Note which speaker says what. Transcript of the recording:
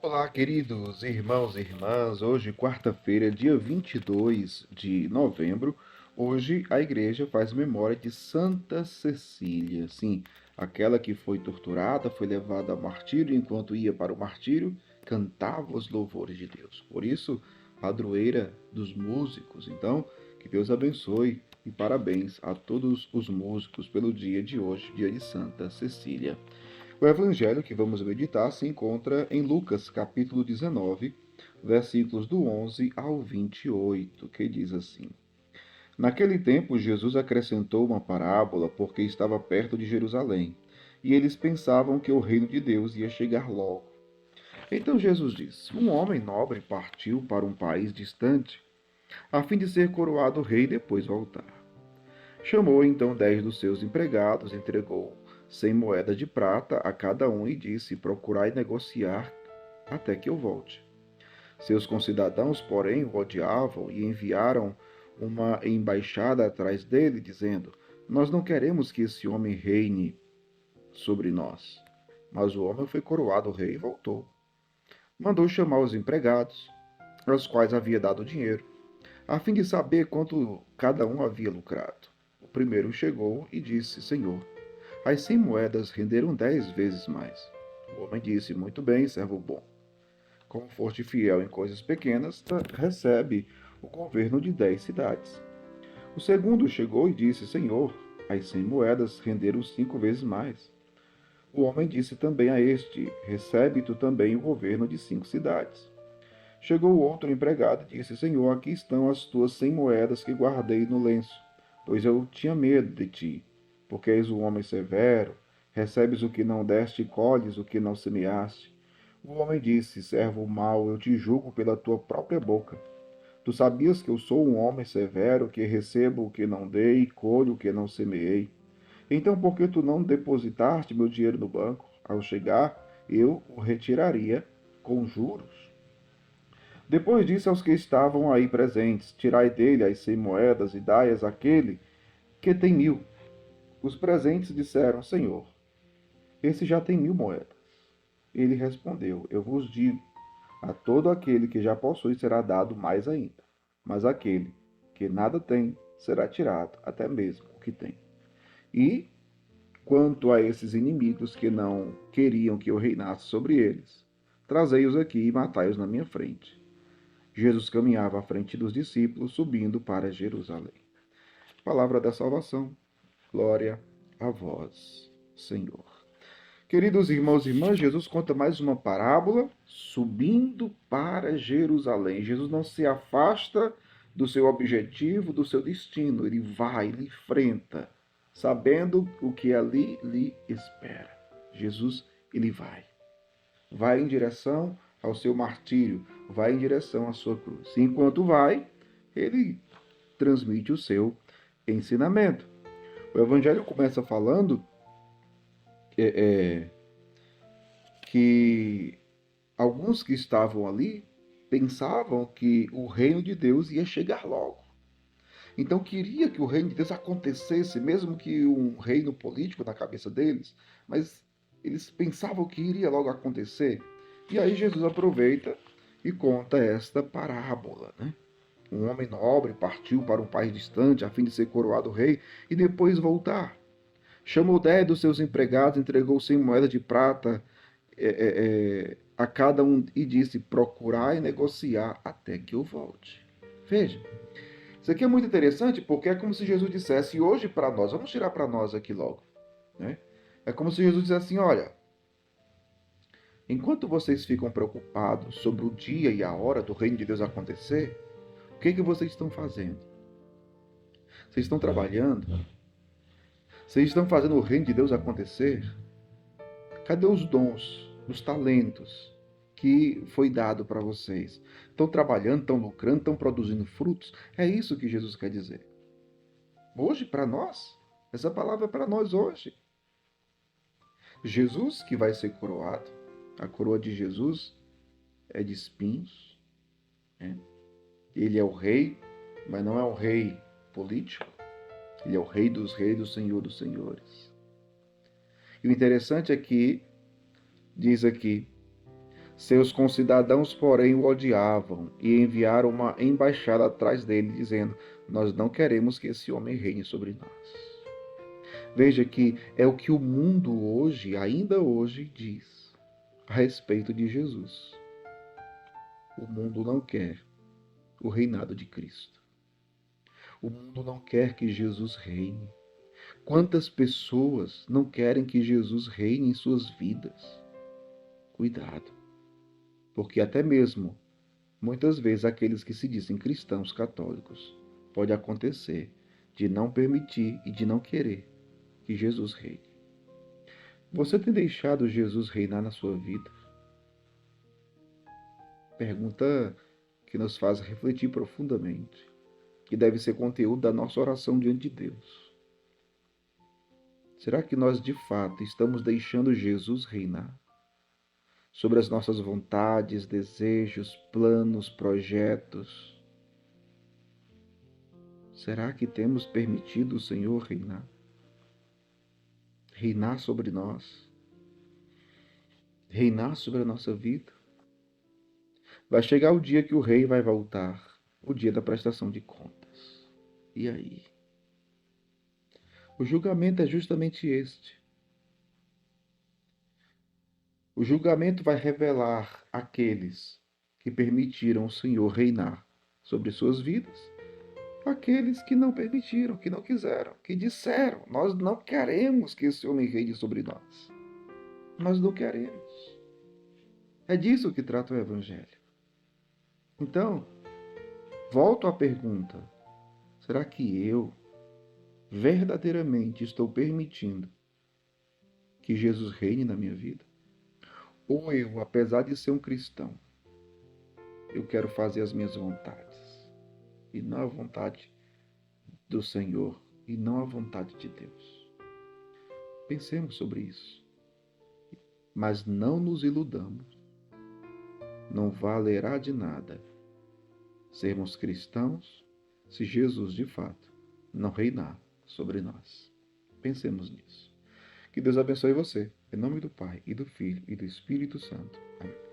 Speaker 1: Olá, queridos irmãos e irmãs. Hoje, quarta-feira, dia 22 de novembro. Hoje, a igreja faz memória de Santa Cecília. Sim, aquela que foi torturada, foi levada ao martírio, enquanto ia para o martírio, cantava os louvores de Deus. Por isso, padroeira dos músicos. Então, que Deus abençoe e parabéns a todos os músicos pelo dia de hoje, dia de Santa Cecília. O evangelho que vamos meditar se encontra em Lucas, capítulo 19, versículos do 11 ao 28, que diz assim: Naquele tempo, Jesus acrescentou uma parábola porque estava perto de Jerusalém, e eles pensavam que o reino de Deus ia chegar logo. Então Jesus disse: Um homem nobre partiu para um país distante, a fim de ser coroado rei e depois voltar. Chamou então 10 dos seus empregados, entregou 100 moedas de prata a cada um e disse: Procurai negociar até que eu volte. Seus concidadãos, porém, o odiavam e enviaram uma embaixada atrás dele, dizendo: Nós não queremos que esse homem reine sobre nós. Mas o homem foi coroado rei e voltou. Mandou chamar os empregados, aos quais havia dado dinheiro, a fim de saber quanto cada um havia lucrado. O primeiro chegou e disse: Senhor, as 100 moedas renderam 10 vezes mais. O homem disse: Muito bem, servo bom. Como foste fiel em coisas pequenas, recebe o governo de 10 cidades. O segundo chegou e disse: Senhor, as 100 moedas renderam 5 vezes mais. O homem disse também a este: Recebe tu também o governo de 5 cidades. Chegou outro empregado e disse: Senhor, aqui estão as tuas 100 moedas que guardei no lenço, pois eu tinha medo de ti, porque és um homem severo, recebes o que não deste e colhes o que não semeaste. O homem disse: Servo mau, eu te julgo pela tua própria boca. Tu sabias que eu sou um homem severo, que recebo o que não dei e colho o que não semeei. Então, por que tu não depositaste meu dinheiro no banco? Ao chegar, eu o retiraria com juros. Depois disse aos que estavam aí presentes: Tirai dele as 100 moedas e dai-as àquele que tem 1.000. Os presentes disseram: Senhor, esse já tem 1.000 moedas. Ele respondeu: Eu vos digo, a todo aquele que já possui será dado mais ainda, mas aquele que nada tem será tirado até mesmo o que tem. E quanto a esses inimigos que não queriam que eu reinasse sobre eles, trazei-os aqui e matai-os na minha frente. Jesus caminhava à frente dos discípulos, subindo para Jerusalém. Palavra da salvação. Glória a vós, Senhor. Queridos irmãos e irmãs, Jesus conta mais uma parábola, subindo para Jerusalém. Jesus não se afasta do seu objetivo, do seu destino. Ele vai, ele enfrenta, sabendo o que ali lhe espera. Jesus, ele vai. Vai em direção ao seu martírio, vai em direção à sua cruz. E enquanto vai, ele transmite o seu ensinamento. O Evangelho começa falando é, que alguns que estavam ali pensavam que o reino de Deus ia chegar logo. Então queria que o reino de Deus acontecesse, mesmo que um reino político na cabeça deles, mas eles pensavam que iria logo acontecer. E aí Jesus aproveita e conta esta parábola, né? Um homem nobre partiu para um país distante a fim de ser coroado rei e depois voltar. Chamou 10 dos seus empregados, entregou 100 moedas de prata a cada um e disse: Procurar e negociar até que eu volte. Veja, isso aqui é muito interessante porque é como se Jesus dissesse hoje para nós, vamos tirar para nós aqui logo, né? É como se Jesus dissesse assim: olha, enquanto vocês ficam preocupados sobre o dia e a hora do reino de Deus acontecer, o que vocês estão fazendo? Vocês estão trabalhando? Vocês estão fazendo o reino de Deus acontecer? Cadê os dons, os talentos que foi dado para vocês? Estão trabalhando, estão lucrando, estão produzindo frutos? É isso que Jesus quer dizer. Hoje, para nós, essa palavra é para nós hoje. Jesus que vai ser coroado, a coroa de Jesus é de espinhos, né? Ele é o rei, mas não é o rei político. Ele é o rei, do Senhor dos senhores. E o interessante é que, diz aqui, Seus concidadãos, porém, o odiavam e enviaram uma embaixada atrás dele, dizendo: Nós não queremos que esse homem reine sobre nós. Veja que é o que o mundo hoje, ainda hoje, diz a respeito de Jesus. O mundo não quer o reinado de Cristo. O mundo não quer que Jesus reine. Quantas pessoas não querem que Jesus reine em suas vidas? Cuidado, porque até mesmo, muitas vezes, aqueles que se dizem cristãos católicos, pode acontecer de não permitir e de não querer que Jesus reine. Você tem deixado Jesus reinar na sua vida? Pergunta que nos faz refletir profundamente, que deve ser conteúdo da nossa oração diante de Deus. Será que nós de fato estamos deixando Jesus reinar sobre as nossas vontades, desejos, planos, projetos? Será que temos permitido o Senhor reinar? Reinar sobre nós? Reinar sobre a nossa vida? Vai chegar o dia que o rei vai voltar, o dia da prestação de contas. E aí? O julgamento é justamente este. O julgamento vai revelar aqueles que permitiram o Senhor reinar sobre suas vidas, aqueles que não permitiram, que não quiseram, que disseram: Nós não queremos que esse homem reine sobre nós. Nós não queremos. É disso que trata o Evangelho. Então, volto à pergunta: será que eu verdadeiramente estou permitindo que Jesus reine na minha vida? Ou eu, apesar de ser um cristão, eu quero fazer as minhas vontades e não a vontade do Senhor e não a vontade de Deus? Pensemos sobre isso. Mas não nos iludamos. Não valerá de nada sermos cristãos se Jesus, de fato, não reinar sobre nós. Pensemos nisso. Que Deus abençoe você. Em nome do Pai, e do Filho, e do Espírito Santo. Amém.